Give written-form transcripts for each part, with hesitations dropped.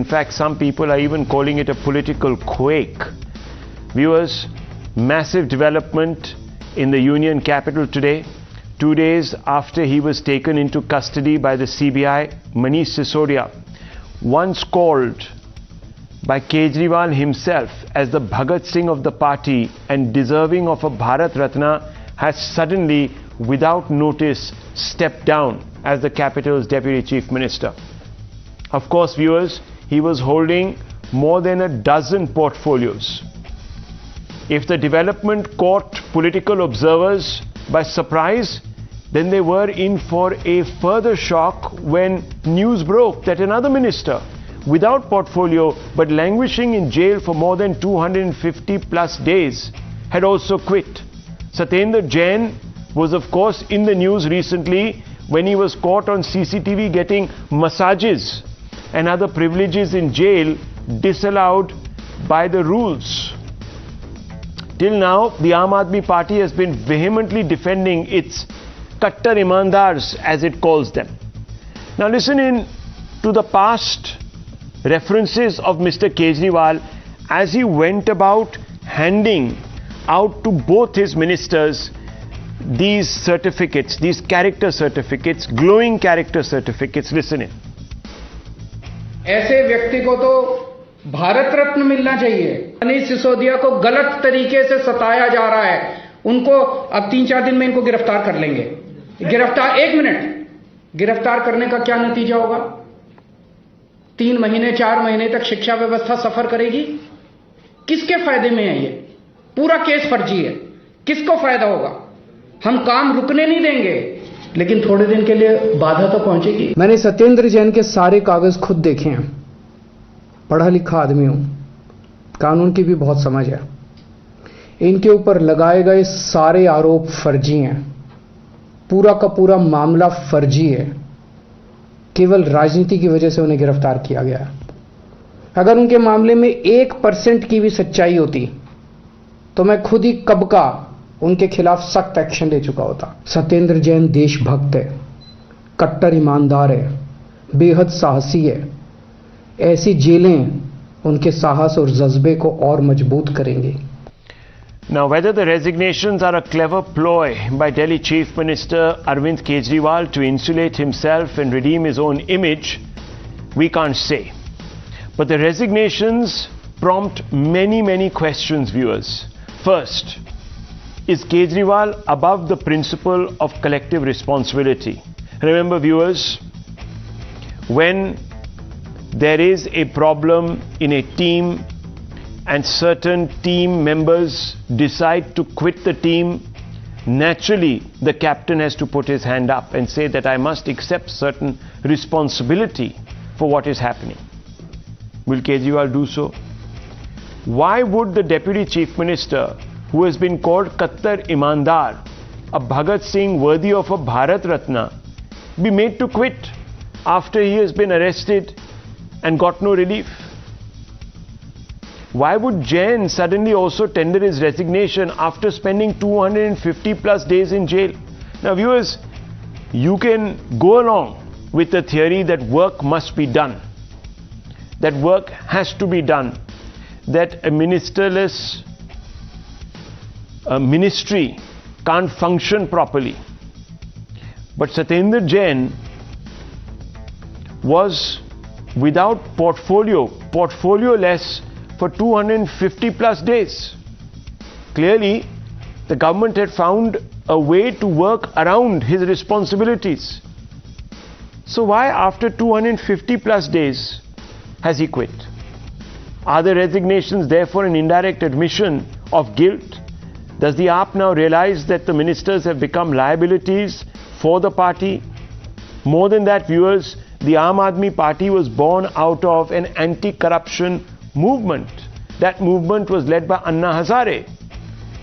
fact, some people are even calling it a political quake. Viewers, massive development in the Union capital today. 2 days after he was taken into custody by the CBI, Manish Sisodia, once called by Kejriwal himself as the Bhagat Singh of the party and deserving of a Bharat Ratna, has suddenly, without notice, stepped down as the capital's deputy chief minister. Of course, viewers, he was holding more than a dozen portfolios. If the development caught political observers by surprise, then they were in for a further shock when news broke that another minister, without portfolio but languishing in jail for more than 250 plus days, had also quit. Satyendar Jain was of course in the news recently when he was caught on CCTV getting massages and other privileges in jail disallowed by the rules. Till now, the Aam Aadmi Party has been vehemently defending its Kattar Imandars, as it calls them. Now listen in to the past references of Mr. Kejriwal as he went about handing out to both his ministers these certificates, these character certificates, glowing character certificates. Listen in. ऐसे व्यक्ति को तो भारत रत्न मिलना चाहिए। मनीष सिसोदिया को गलत तरीके से सताया जा रहा है। उनको अब 3-4 दिन में इनको गिरफ्तार कर लेंगे। गिरफ्तार, 1 मिनट, गिरफ्तार करने का क्या नतीजा होगा? 3 महीने 4 महीने तक शिक्षा व्यवस्था सफर करेगी। किसके फायदे में है ये? पूरा केस फर्जी है। किसको फायदा होगा? हम काम रुकने नहीं देंगे, लेकिन थोड़े दिन के लिए बाधा तो पहुंचेगी। मैंने सत्येंद्र जैन के सारे कागज खुद देखे हैं। पढ़ा लिखा आदमी हूं, कानून की भी बहुत समझ है। इनके ऊपर लगाए गए सारे आरोप फर्जी हैं। पूरा का पूरा मामला फर्जी है। केवल राजनीति की वजह से उन्हें गिरफ्तार किया गया है। अगर उनके मामले में 1% की भी सच्चाई होती तो मैं खुद ही कब का उनके खिलाफ सख्त एक्शन ले चुका होता। सत्येंद्र जैन देशभक्त है, कट्टर ईमानदार है, बेहद साहसी है। ऐसी जेलें उनके साहस और जज्बे को और मजबूत करेंगी। Now, whether the resignations are a clever ploy by Delhi Chief Minister Arvind Kejriwal to insulate himself and redeem his own image, we can't say. But the resignations prompt many questions, viewers. First, is Kejriwal above the principle of collective responsibility? Remember, viewers, when there is a problem in a team and certain team members decide to quit the team, naturally the captain has to put his hand up and say that I must accept certain responsibility for what is happening. Will Kejriwal do so? Why would the Deputy Chief Minister, who has been called Kattar Imandar, a Bhagat Singh worthy of a Bharat Ratna, be made to quit after he has been arrested and got no relief? Why would Jain suddenly also tender his resignation after spending 250 plus days in jail? Now viewers, you can go along with the theory that work must be done, that work has to be done, that a ministerless ministry can't function properly. But Satyendar Jain was without portfolioless for 250 plus days. Clearly, the government had found a way to work around his responsibilities. So why after 250 plus days has he quit? Are the resignations therefore an indirect admission of guilt? Does the AAP now realize that the ministers have become liabilities for the party? More than that, viewers, the Aam Aadmi Party was born out of an anti-corruption movement. That movement was led by Anna Hazare.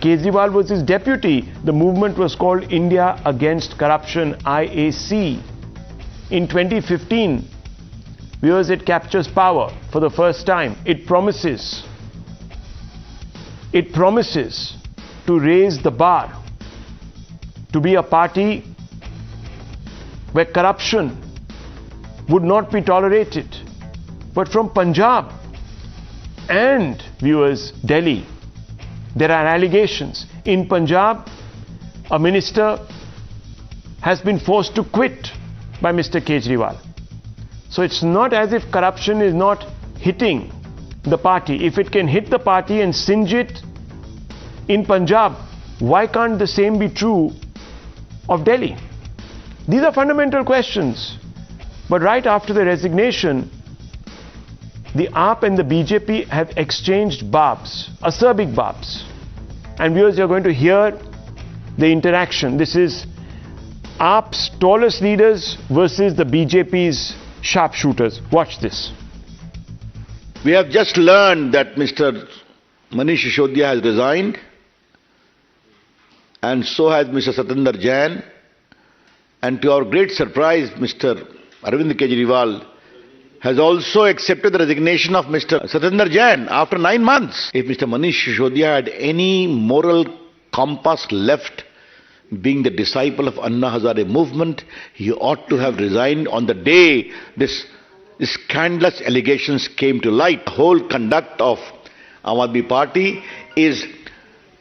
Kejriwal was his deputy. The movement was called India Against Corruption, IAC. In 2015, viewers, it captures power for the first time. It promises to raise the bar, to be a party where corruption would not be tolerated. But from Punjab and, viewers, Delhi, there are allegations. In Punjab, a minister has been forced to quit by Mr. Kejriwal. So it's not as if corruption is not hitting the party. If it can hit the party and singe it in Punjab, why can't the same be true of Delhi? These are fundamental questions. But right after the resignation, the AAP and the BJP have exchanged barbs, acerbic barbs. And viewers, you're going to hear the interaction. This is AAP's tallest leaders versus the BJP's sharpshooters. Watch this. We have just learned that Mr. Manish Sisodia has resigned, and so has Mr. Satyendar Jain. And to our great surprise, Mr. Arvind Kejriwal has also accepted the resignation of Mr. Satyendar Jain after 9 months. If Mr. Manish Sisodia had any moral compass left, being the disciple of Anna Hazare movement, he ought to have resigned on the day this scandalous allegations came to light. The whole conduct of Aam Aadmi Party is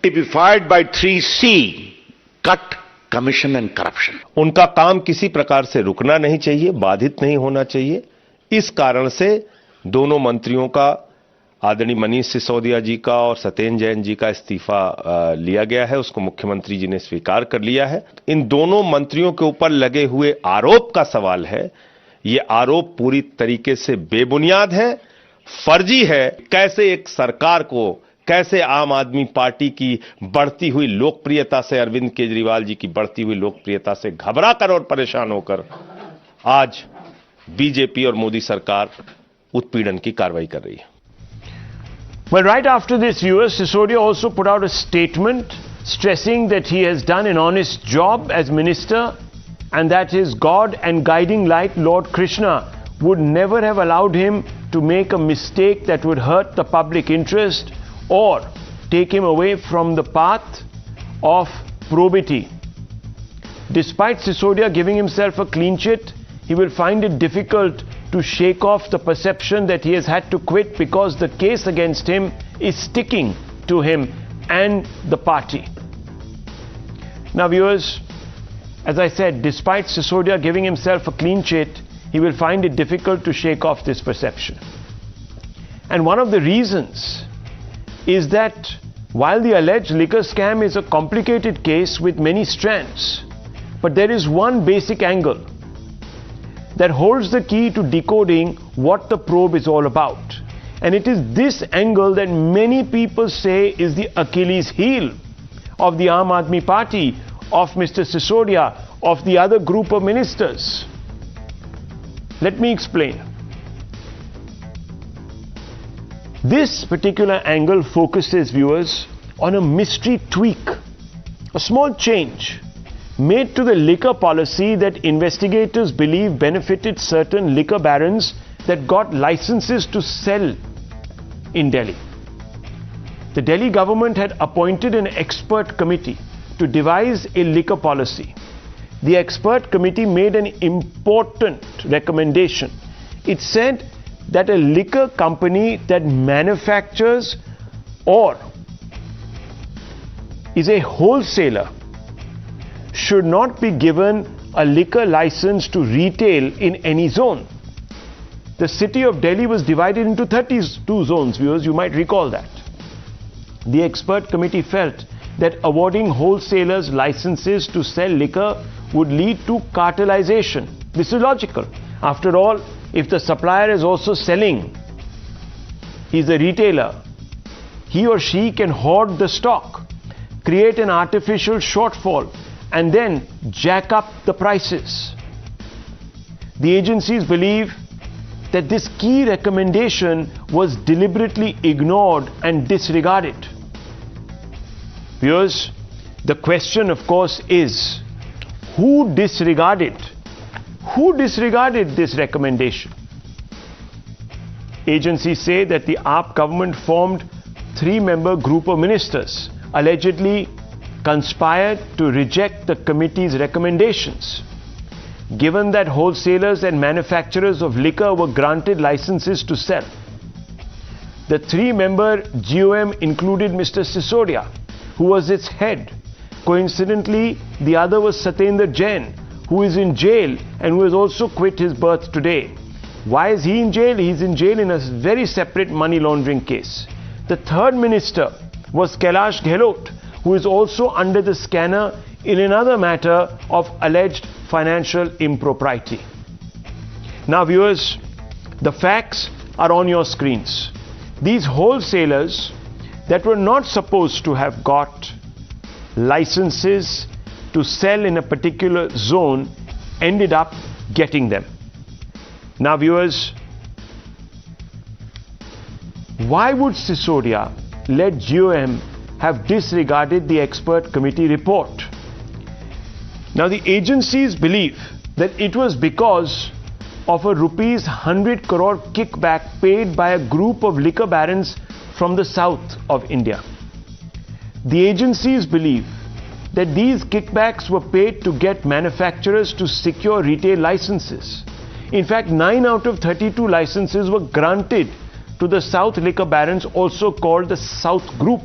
typified by 3C: cut, commission and corruption. उनका काम किसी प्रकार से रुकना नहीं चाहिए, बाधित नहीं होना चाहिए. इस कारण से दोनों मंत्रियों का, आदरणीय मनीष सिसोदिया जी का और सत्येंद्र जैन जी का इस्तीफा लिया गया है. उसको मुख्यमंत्री जी ने स्वीकार कर लिया है. इन दोनों मंत्रियों के ऊपर लगे हुए आरोप का सवाल है. ये आरोप पूरी तरीके से बेबुनियाद है, फर्जी है. कैसे एक सरकार को, कैसे आम आदमी पार्टी की बढ़ती हुई लोकप्रियता से, अरविंद केजरीवाल जी की बढ़ती हुई लोकप्रियता से घबरा कर और परेशान होकर आज बीजेपी और मोदी सरकार उत्पीड़न की कार्रवाई कर रही है. Well, right after this, viewers, Sisodia also put out a statement stressing that he has done an honest job as minister and that his God and guiding light, Lord Krishna, would never have allowed him to make a mistake that would hurt the public interest or take him away from the path of probity. Despite Sisodia giving himself a clean sheet, he will find it difficult to shake off the perception that he has had to quit because the case against him is sticking to him and the party. Now, viewers, as I said, despite Sisodia giving himself a clean sheet, he will find it difficult to shake off this perception. And one of the reasons is that while the alleged liquor scam is a complicated case with many strands, but there is one basic angle that holds the key to decoding what the probe is all about. And it is this angle that many people say is the Achilles heel of the Aam Aadmi Party, of Mr. Sisodia, of the other group of ministers. Let me explain. This particular angle focuses, viewers, on a mystery tweak, a small change made to the liquor policy that investigators believe benefited certain liquor barons that got licenses to sell in Delhi. The Delhi government had appointed an expert committee to devise a liquor policy. The expert committee made an important recommendation. It said that a liquor company that manufactures or is a wholesaler should not be given a liquor license to retail in any zone. The city of Delhi was divided into 32 zones, viewers, you might recall that. The expert committee felt that awarding wholesalers licenses to sell liquor would lead to cartelization. This is logical. After all, if the supplier is also selling, he's a retailer, he or she can hoard the stock, create an artificial shortfall, and then jack up the prices. The agencies believe that this key recommendation was deliberately ignored and disregarded. Viewers, the question, of course, is who disregarded this recommendation? Agencies say that the AAP government formed 3-member group of ministers allegedly conspired to reject the committee's recommendations. given that wholesalers and manufacturers of liquor were granted licenses to sell. The three-member GOM included Mr. Sisodia, who was its head. Coincidentally, the other was Satyendar Jain, who is in jail and who has also quit his berth today. Why is he in jail? He's in jail in a very separate money laundering case. The third minister was Kailash Gehlot, who is also under the scanner in another matter of alleged financial impropriety. Now viewers, the facts are on your screens. These wholesalers that were not supposed to have got licenses to sell in a particular zone ended up getting them. Now viewers, why would Sisodia-led GOM have disregarded the expert committee report? Now the agencies believe that it was because of a rupees 100 crore kickback paid by a group of liquor barons from the south of India. The agencies believe that these kickbacks were paid to get manufacturers to secure retail licenses. In fact, 9 out of 32 licenses were granted to the South liquor barons, also called the South Group.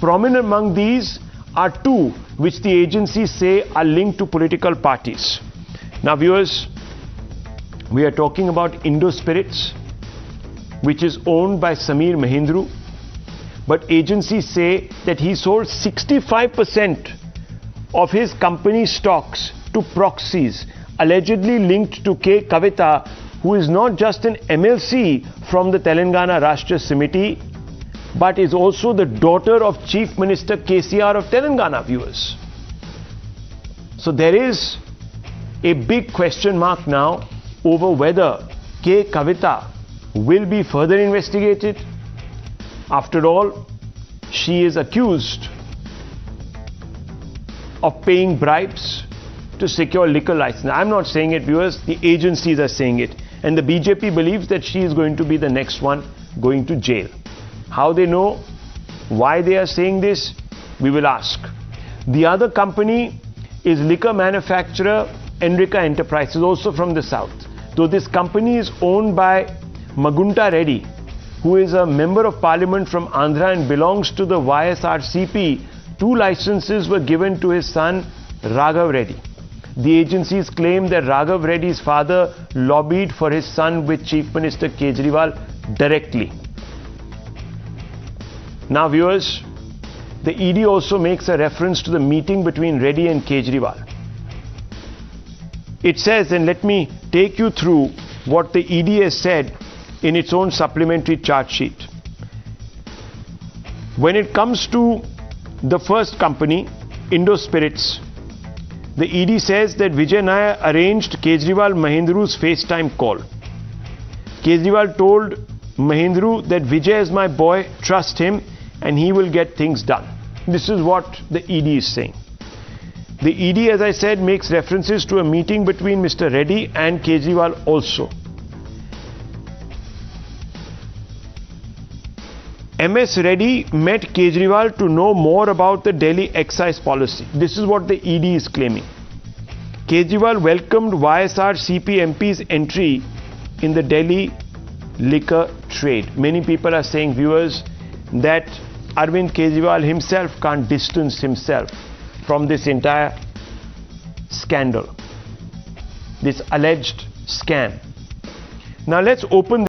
Prominent among these are 2 which the agencies say are linked to political parties. Now viewers, we are talking about Indo Spirits, which is owned by Sameer Mahindru, but agencies say that he sold 65% of his company stocks to proxies allegedly linked to K. Kavita, who is not just an MLC from the Telangana Rashtra Samiti, but is also the daughter of Chief Minister KCR of Telangana, viewers. So there is a big question mark now over whether K. Kavita will be further investigated. After all, she is accused of paying bribes to secure liquor license. I'm not saying it, viewers, the agencies are saying it. And the BJP believes that she is going to be the next one going to jail. How they know, why they are saying this, we will ask. The other company is liquor manufacturer Enrica Enterprises, also from the south. Though this company is owned by Magunta Reddy, who is a member of parliament from Andhra and belongs to the YSRCP, 2 licenses were given to his son Raghav Reddy. The agencies claim that Raghav Reddy's father lobbied for his son with Chief Minister Kejriwal directly. Now viewers, the ED also makes a reference to the meeting between Reddy and Kejriwal. It says, and let me take you through what the ED has said in its own supplementary chart sheet. When it comes to the first company, Indo Spirits, the ED says that Vijay Nair arranged Kejriwal Mahindru's FaceTime call. Kejriwal told Mahindru that Vijay is my boy, trust him and he will get things done. This is what the ED is saying. The ED, as I said, makes references to a meeting between Mr. Reddy and Kejriwal also. MS Reddy met Kejriwal to know more about the Delhi excise policy. This is what the ED is claiming. Kejriwal welcomed YSRCP MP's entry in the Delhi liquor trade. Many people are saying, viewers, that Arvind Kejriwal himself can't distance himself from this entire scandal, this alleged scam. Now let's open